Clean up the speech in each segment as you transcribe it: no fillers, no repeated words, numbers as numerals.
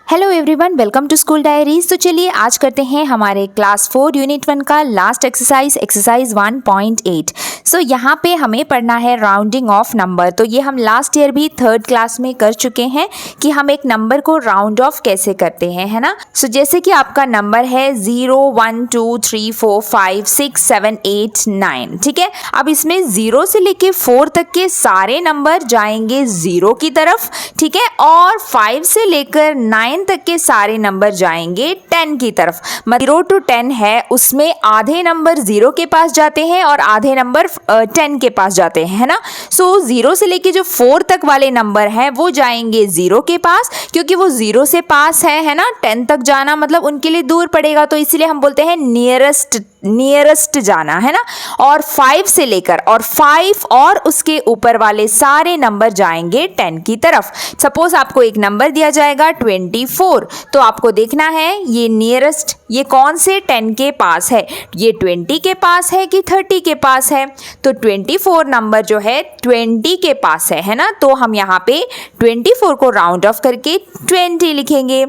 Hello everyone, welcome to school diaries. तो चलिए आज करते हैं हमारे क्लास 4 यूनिट 1 का लास्ट एक्सरसाइज 1.8। सो यहाँ पे हमें पढ़ना है राउंडिंग ऑफ नंबर। तो ये हम लास्ट ईयर भी 3rd क्लास में कर चुके हैं कि हम एक नंबर को राउंड ऑफ कैसे करते हैं, है ना। सो जैसे कि आपका नंबर है 0 1 2 3 4 5 6 7 8 9, ठीक है। अब इसमें 0 से लेके 4 तक के सारे नंबर जाएंगे 0 की तरफ, ठीक है, और 5 से लेकर 9 तक के सारे नंबर जाएंगे 10 की तरफ। 0 to 10 है, उसमें आधे नंबर 0 के पास जाते हैं और आधे नंबर 10 के पास जाते हैं, है ना। सो 0 से लेके जो 4 तक वाले नंबर हैं वो जाएंगे 0 के पास, क्योंकि वो 0 से पास है ना। 10 तक जाना मतलब उनके लिए दूर पड़ेगा, तो इसलिए हम बोलते हैं नियरेस्ट जाना, है ना। और 5 से लेकर और 5 और उसके ऊपर वाले सारे नंबर जाएंगे 10 की तरफ। सपोज आपको एक नंबर दिया जाएगा 24, तो आपको देखना है ये नियरेस्ट ये कौन से 10 के पास है, ये 20 के पास है कि 30 के पास है। तो 24 नंबर जो है 20 के पास है ना। तो हम यहाँ पे 24 को राउंड ऑफ करके 20 लिखेंगे,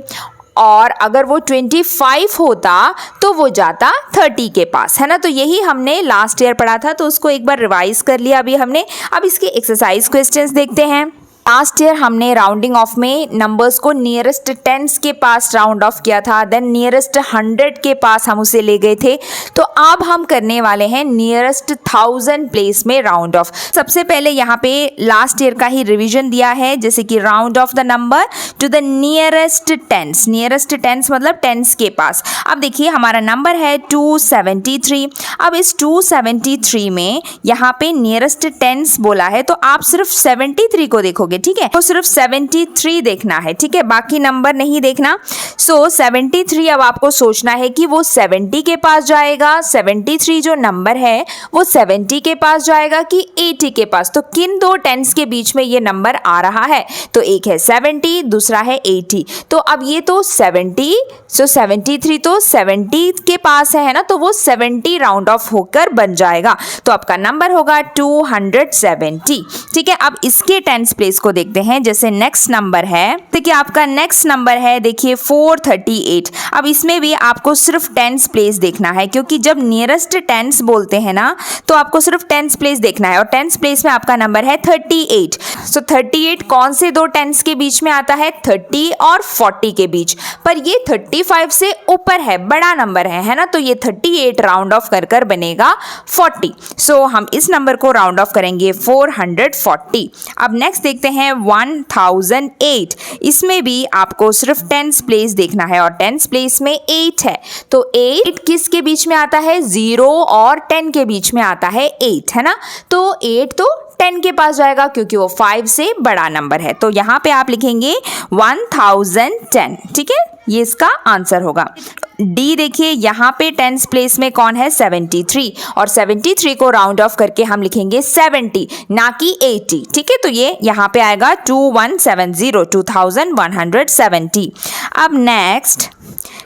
और अगर वो 25 होता तो वो जाता 30 के पास, है ना। तो यही हमने लास्ट ईयर पढ़ा था, तो उसको एक बार रिवाइज कर लिया अभी हमने। अब इसके एक्सरसाइज क्वेश्चंस देखते हैं। लास्ट ईयर हमने राउंडिंग ऑफ में नंबर्स को नियरेस्ट 10s के पास राउंड ऑफ किया था, देन नियरेस्ट 100 के पास हम उसे ले गए थे। तो अब हम करने वाले हैं नियरेस्ट 1000 प्लेस में राउंड ऑफ। सबसे पहले यहाँ पे लास्ट ईयर का ही रिवीजन दिया है, जैसे कि round of the number two the nearest 10s। Nearest 10s मतलब 10s के पास। अब देखिए हमारा नंबर है 273। अब इस 273 में यहाँ पे नियरेस्ट 10s बोला है, तो आप सिर्फ 73 को देखोगे, ठीक है। तो सिर्फ 73 देखना है, ठीक है, बाकी नंबर नहीं देखना। सो 73 अब आपको सोचना है कि वो 70 के पास जाएगा, 73 जो नंबर है वो 70 के पास जाएगा कि 80 के पास। तो किन दो 10s के बीच में ये नंबर आ रहा है, तो एक है 70, दूसरा है 80। तो अब ये तो 70, सो 73 तो 70 के पास है ना, तो वो 70 राउंड ऑफ होकर बन जाएगा। तो आपका नंबर होगा 270, ठीक है। अब इसके 10s प्लेस को देखते हैं। जैसे नेक्स्ट नंबर है, देखिए आपका नेक्स्ट नंबर है, देखिए 438। अब इसमें भी आपको सिर्फ 10s प्लेस देखना है, क्योंकि जब नियरेस्ट 10s बोलते हैं ना तो आपको सिर्फ 10s प्लेस देखना है, और 10s प्लेस में आपका नंबर है 38। सो 38 कौन से दो 10s के बीच में आता है, 30 और 40 के बीच। पर ये 35 से ऊपर है, बड़ा नंबर है ना। तो ये 38 राउंड ऑफ कर कर बनेगा 40। सो हम इस नंबर को राउंड ऑफ करेंगे 440। अब नेक्स्ट देखते हैं 1008। इसमें भी आपको सिर्फ 10s प्लेस देखना है, और 10s प्लेस में 8 है। तो 8 किसके बीच में आता है, 0 और 10 के बीच में आता है 8, है ना। तो 8 तो 10 के पास जाएगा, क्योंकि वो 5 से बड़ा नंबर है। तो यहाँ पे आप लिखेंगे 1010, ठीक है, ये इसका आंसर होगा। डी देखिए यहाँ पे 10s प्लेस में कौन है, 73, और 73 को राउंड ऑफ करके हम लिखेंगे 70 ना कि 80, ठीक है। तो ये यहाँ पे आएगा 2170, 2170। अब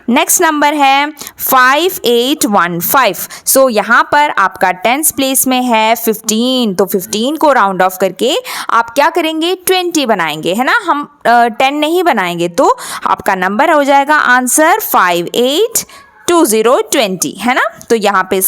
नेक्स्ट नंबर है 5815। सो यहाँ पर आपका 10s प्लेस में है 15, तो 15 को राउंड ऑफ करके आप क्या करेंगे, 20 बनाएंगे, है ना। हम 10 नहीं बनाएंगे, तो आपका नंबर हो जाएगा आंसर 5820, है ना। तो यहाँ पे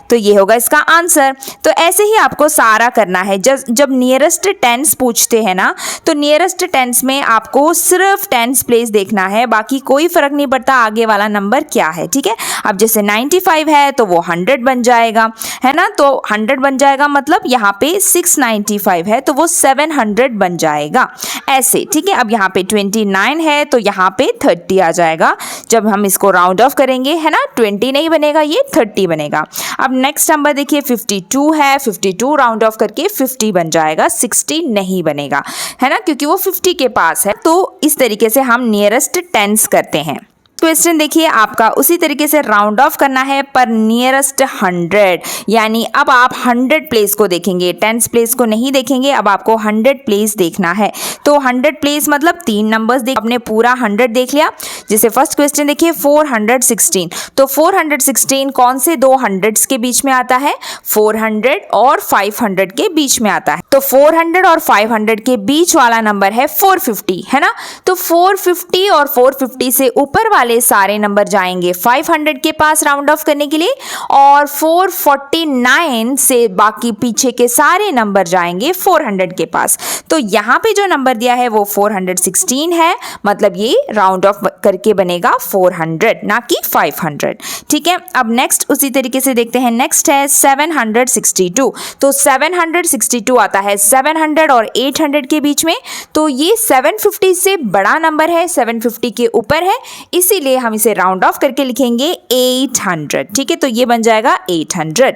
तो ये होगा इसका आंसर। तो ऐसे ही आपको सारा करना है। जब नियरेस्ट 10s पूछते हैं ना, तो नियरेस्ट 10s में आपको सिर्फ 10s प्लेस देखना है, बाकी कोई फर्क नहीं पड़ता आगे वाला नंबर क्या है, ठीक है। अब जैसे 95 है तो वो 100 बन जाएगा, है ना। तो 100 बन जाएगा मतलब यहाँ पे 695 है तो वो 700 बन जाएगा, ऐसे, ठीक है। अब यहाँ पे 29 है तो यहाँ पे 30 आ जाएगा। जब हम इसको राउंड ऑफ करेंगे, है ना, 20 नहीं बनेगा, ये 30 बनेगा। अब नेक्स्ट नंबर देखिए 52 है, 52 राउंड ऑफ करके 50 बन जाएगा, 60 नहीं बनेगा, है ना, क्योंकि वो 50 के पास है। तो इस तरीके से हम नियरेस्ट 10s करते हैं। क्वेश्चन देखिए आपका उसी तरीके से राउंड ऑफ करना है पर नियरेस्ट 100, यानी अब आप 100 प्लेस को देखेंगे, 10 प्लेस को नहीं देखेंगे, अब आपको 100 प्लेस देखना है। तो 100 प्लेस मतलब 3 नंबर्स देख, आपने पूरा 100 देख लिया। जैसे फर्स्ट क्वेश्चन देखिए 416, तो 416 कौन से दो हंड्रेड्स के बीच में आता है? 400 और 500 के बीच में आता है। तो 400 और 500 के बीच वाला नंबर है 450, है ना। तो 450 और 450 से ऊपर वाले सारे नंबर जाएंगे 500 के पास राउंड ऑफ करने के लिए, और 449 से बाकी पीछे के सारे नंबर जाएंगे 400 के पास। तो यहाँ पे जो नंबर दिया है वो 416 है, मतलब ये राउंड ऑफ करके बनेगा 400 ना कि 500। ठीक है, अब नेक्स्ट उसी तरीके से देखते हैं। नेक्स्ट है 762, तो 762 आता है 700 और 800 के बीच में। तो ये 750 से बड़ा नंबर है, 750 के ऊपर है, इसीलिए हम इसे राउंड ऑफ करके लिखेंगे 800। ठीक है, तो ये बन जाएगा 800।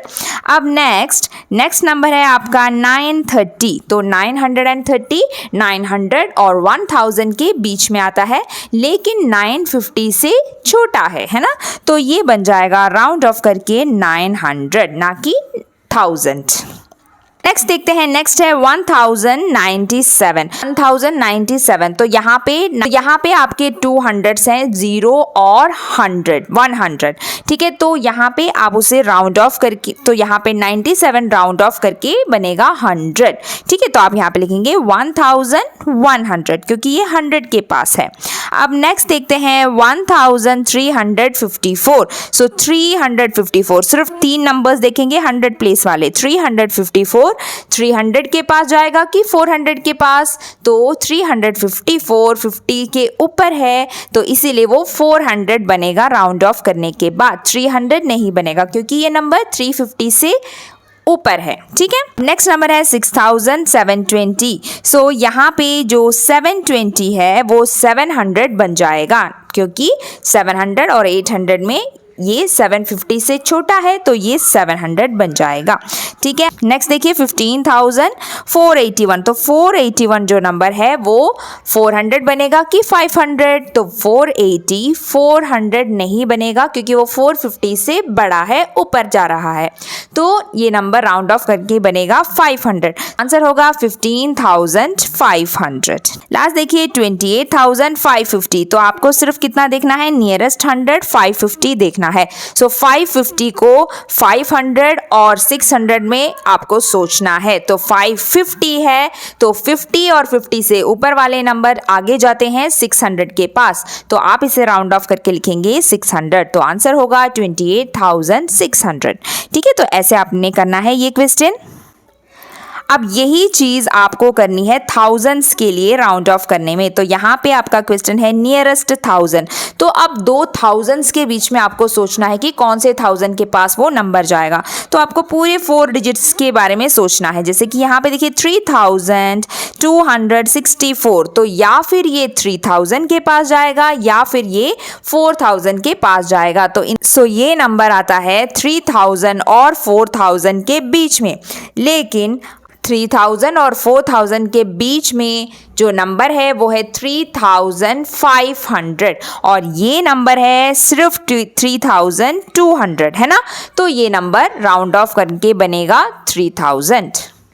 अब नेक्स्ट नंबर है आपका 930, तो 930 900 और 1000 के बीच में आता है, लेकिन 950 से छोटा है ना। तो ये बन जाएगा राउंड ऑफ करके 900 ना कि 1000। नेक्स्ट देखते हैं, नेक्स्ट है 1097। तो यहाँ पे आपके 200 हैं, 0 और 100। ठीक है, तो यहाँ पे आप उसे राउंड ऑफ करके, तो यहाँ पे 97 राउंड ऑफ करके बनेगा 100। ठीक है, तो आप यहाँ पे लिखेंगे 1100 क्योंकि ये 100 के पास है। अब नेक्स्ट देखते हैं 1354। सो 354 सिर्फ 3 नंबर्स देखेंगे 100 प्लेस वाले। 354 300 के पास जाएगा कि 400 के पास? तो 354 50 के ऊपर है, तो इसीलिए वो 400 बनेगा राउंड ऑफ करने के बाद। 300 नहीं बनेगा क्योंकि ये नंबर 350 से ऊपर है। ठीक है, नेक्स्ट नंबर है 6720। सो यहाँ पे जो 720 है वो 700 बन जाएगा, क्योंकि 700 और 800 में ये 750 से छोटा है, तो ये 700 बन जाएगा। ठीक है, नेक्स्ट देखिए 15481। तो 481 जो नंबर है वो 400 बनेगा कि 500? तो 400 नहीं बनेगा क्योंकि वो 450 से बड़ा है, ऊपर जा रहा है, तो ये नंबर राउंड ऑफ करके बनेगा 500। आंसर होगा 15500। लास्ट देखिए 28550। तो आपको सिर्फ कितना देखना है? नियरेस्ट 100 550 देखना है। सो 550 को 500 और 600 में आपको सोचना है। तो 550 है, तो 50 और 50 से ऊपर वाले नंबर आगे जाते हैं 600 के पास, तो आप इसे राउंड ऑफ करके लिखेंगे 600। तो आंसर होगा 28600। ठीक है, तो ऐसे आपने करना है ये क्वेश्चन। अब यही चीज़ आपको करनी है थाउजेंड्स के लिए राउंड ऑफ करने में। तो यहाँ पे आपका क्वेश्चन है नियरेस्ट 1000। तो अब 2 थाउजेंड्स के बीच में आपको सोचना है कि कौन से 1000 के पास वो नंबर जाएगा। तो आपको पूरे 4 डिजिट्स के बारे में सोचना है। जैसे कि यहाँ पे देखिए 3264, तो या फिर ये 3000 के पास जाएगा या फिर ये 4000 के पास जाएगा। तो ये नंबर आता है 3000 और 4000 के बीच में, लेकिन 3000 और 4000 के बीच में जो नंबर है वो है 3500, और ये नंबर है सिर्फ 3200, है ना। तो ये नंबर राउंड ऑफ करके बनेगा 3000।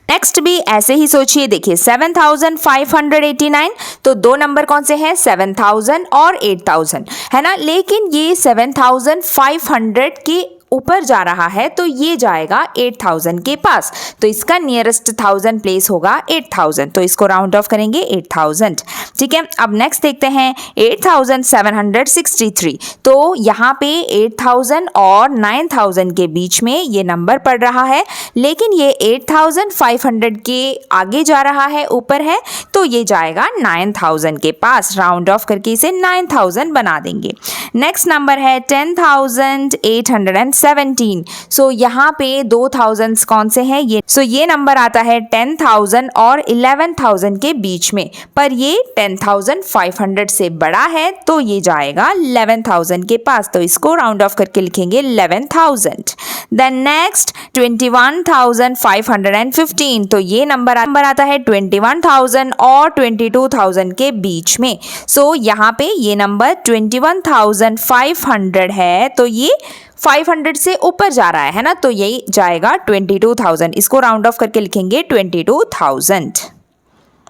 नेक्स्ट भी ऐसे ही सोचिए, देखिए 7589। तो 2 नंबर कौन से हैं? 7000 और 8000, है ना। लेकिन ये 7500 के ऊपर जा रहा है, तो ये जाएगा 8000 के पास। तो इसका नियरेस्ट 1000 प्लेस होगा 8000, तो इसको राउंड ऑफ करेंगे 8000। ठीक है, अब नेक्स्ट देखते हैं 8763। तो यहाँ पे 8000 और 9000 के बीच में ये नंबर पड़ रहा है, लेकिन ये 8500 के आगे जा रहा है, ऊपर है, तो ये जाएगा 9000 के पास। राउंड ऑफ करके इसे 9000 बना देंगे। नेक्स्ट नंबर है 10807। 17। सो यहाँ पे 2000 कौन से हैं ये, सो ये नंबर आता है 10,000 और 11,000 के बीच में, पर ये 10,500 से बड़ा है तो ये जाएगा 11,000 के पास, तो इसको राउंड ऑफ करके लिखेंगे 11,000। देन नेक्स्ट 21,515, तो ये नंबर आता है 21,000 और 22,000 के बीच में। सो यहाँ पे ये नंबर 21,500 है, तो ये 500 से ऊपर जा रहा है ना, तो यही जाएगा 22,000, इसको राउंड ऑफ करके लिखेंगे 22,000।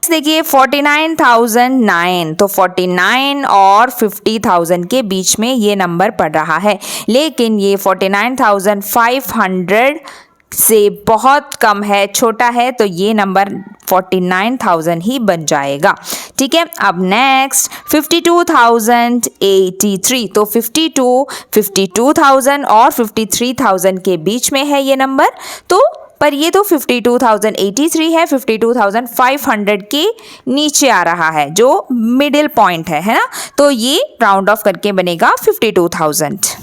देखिए 49,009, तो 49 और 50,000 के बीच में ये नंबर पड़ रहा है, लेकिन ये 49,500 से बहुत कम है, छोटा है, तो ये नंबर 49,000 ही बन जाएगा। ठीक है, अब नेक्स्ट 52,083, तो 52,000 और 53,000 के बीच में है ये नंबर, तो पर ये तो 52,083 है, 52,500 के नीचे आ रहा है जो मिडिल पॉइंट है ना, तो ये राउंड ऑफ करके बनेगा 52,000।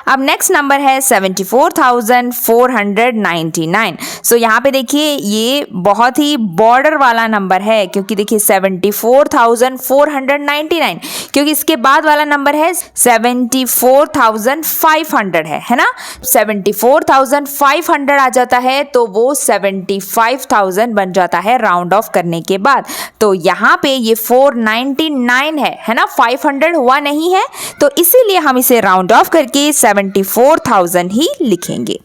अब नेक्स्ट नंबर है 74,499। सो यहाँ पे देखिए ये बहुत ही बॉर्डर वाला नंबर है, क्योंकि देखिए 74,499, क्योंकि इसके बाद वाला नंबर है 74,500 है ना। 74,500 आ जाता है तो वो 75,000 बन जाता है राउंड ऑफ करने के बाद। तो यहाँ पे ये 499 है ना, 500 हुआ नहीं है, तो इसीलिए हम इसे राउंड ऑफ करके 74,000 ही लिखेंगे।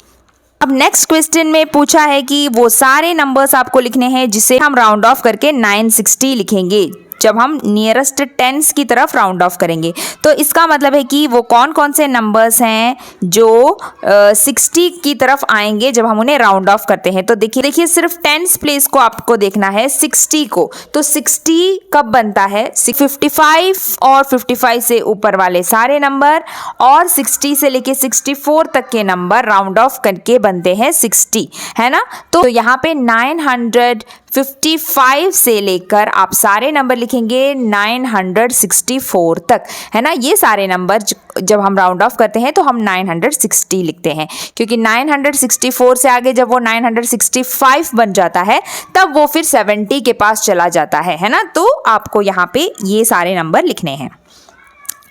अब नेक्स्ट क्वेश्चन में पूछा है कि वो सारे नंबर्स आपको लिखने हैं जिसे हम राउंड ऑफ करके 960 लिखेंगे जब हम नियरेस्ट टेंस की तरफ राउंड ऑफ करेंगे। तो इसका मतलब है कि वो कौन कौन से नंबर्स हैं जो 60 की तरफ आएंगे जब हम उन्हें राउंड ऑफ करते हैं। तो देखिए सिर्फ टेंस प्लेस को आपको देखना है 60 को, तो 60 कब बनता है, 55 और 55 से ऊपर वाले सारे नंबर और 60 से लेके 64 तक के नंबर राउंड ऑफ करके बनते हैं 60, है ना। तो यहाँ पे 955 से लेकर आप सारे नंबर लिखेंगे 964 तक, है ना। ये सारे नंबर जब हम राउंड ऑफ करते हैं तो हम 960 लिखते हैं, क्योंकि 964 से आगे जब वो 965 बन जाता है तब वो फिर 70 के पास चला जाता है ना। तो आपको यहाँ पे ये सारे नंबर लिखने हैं।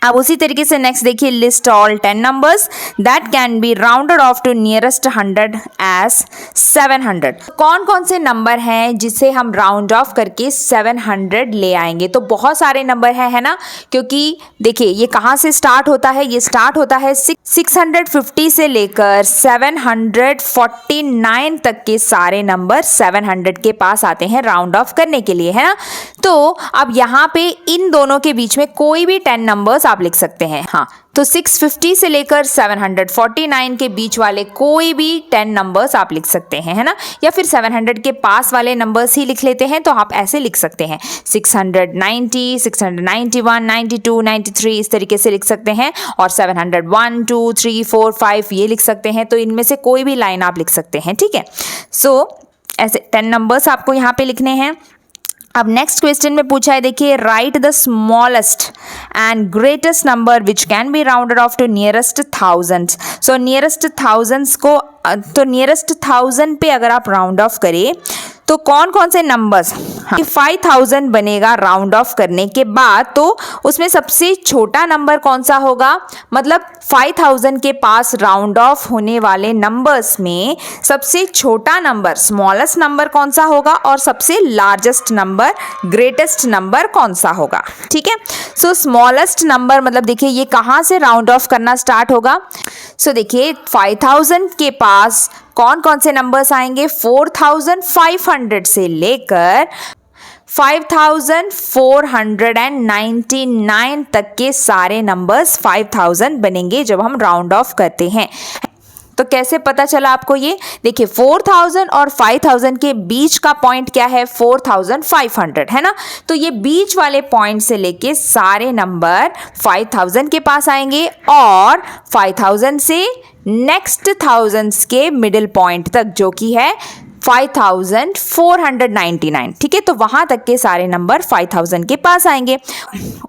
अब उसी तरीके से नेक्स्ट देखिए, list all 10 numbers that can be rounded off to nearest 100 as 700। कौन कौन से नंबर हैं जिसे हम राउंड ऑफ करके 700 ले आएंगे। तो बहुत सारे नंबर हैं, है ना, क्योंकि देखिए ये कहाँ से स्टार्ट होता है, ये स्टार्ट होता है 650 से लेकर 749 तक के सारे नंबर 700 के पास आते हैं राउंड ऑफ करने के लिए, है ना। तो अब यहाँ पे इन दोनों के बीच में कोई भी 10 नंबर्स आप लिख सकते हैं। हाँ, तो 650 से लेकर 749 के बीच वाले कोई भी 10 नंबर्स आप लिख सकते हैं, है ना, या फिर 700 के पास वाले नंबर्स ही लिख लेते हैं तो आप ऐसे लिख सकते हैं 690, 691, 92, 93 इस तरीके से लिख सकते हैं, और 701, 2, 3, 4, 5 ये लिख सकते हैं। तो इनमें से कोई भी लाइन आप लिख सकते हैं, ठीक है। सो ऐसे 10 नंबर्स आपको यहाँ पे लिखने हैं। अब नेक्स्ट क्वेश्चन में पूछा है, देखिए write the smallest and greatest number which can be rounded off to nearest 1000। So nearest 1000 को, तो नियरेस्ट 1000 पे अगर आप राउंड ऑफ करें तो कौन कौन से नंबर्स, 5000 बनेगा राउंड ऑफ करने के बाद, तो उसमें सबसे छोटा नंबर कौन सा होगा, मतलब 5000 के पास राउंड ऑफ होने वाले नंबर्स में सबसे छोटा नंबर स्मॉलेस्ट नंबर कौन सा होगा और सबसे लार्जेस्ट नंबर ग्रेटेस्ट नंबर कौन सा होगा, ठीक है। सो स्मॉलेस्ट नंबर मतलब देखिए ये कहाँ से राउंड ऑफ करना स्टार्ट होगा। सो देखिए 5000 के पास कौन कौन से नंबर्स आएंगे, 4500 से लेकर 5499 तक के सारे नंबर्स 5000 बनेंगे जब हम राउंड ऑफ करते हैं। तो कैसे पता चला आपको ये, देखिए 4000 और 5000 के बीच का पॉइंट क्या है, 4500, है ना। तो ये बीच वाले पॉइंट से लेके सारे नंबर 5000 के पास आएंगे और 5000 से नेक्स्ट थाउजेंड्स के मिडिल पॉइंट तक जो कि है 5499, ठीक है। तो वहां तक के सारे नंबर 5000 के पास आएंगे।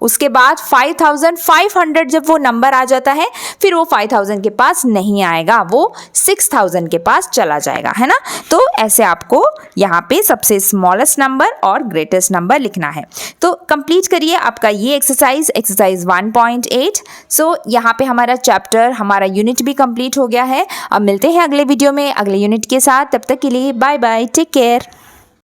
उसके बाद 5500 जब वो नंबर आ जाता है, फिर वो 5000 के पास नहीं आएगा, वो 6000 के पास चला जाएगा, है ना। तो ऐसे आपको यहाँ पे सबसे स्मॉलेस्ट नंबर और ग्रेटेस्ट नंबर लिखना है। तो कंप्लीट करिए आपका ये एक्सरसाइज 1.8। सो यहाँ पे हमारा चैप्टर, हमारा यूनिट भी कंप्लीट हो गया है। अब मिलते हैं अगले वीडियो में अगले यूनिट के साथ। तब तक के लिए बाय बाय, टेक केयर।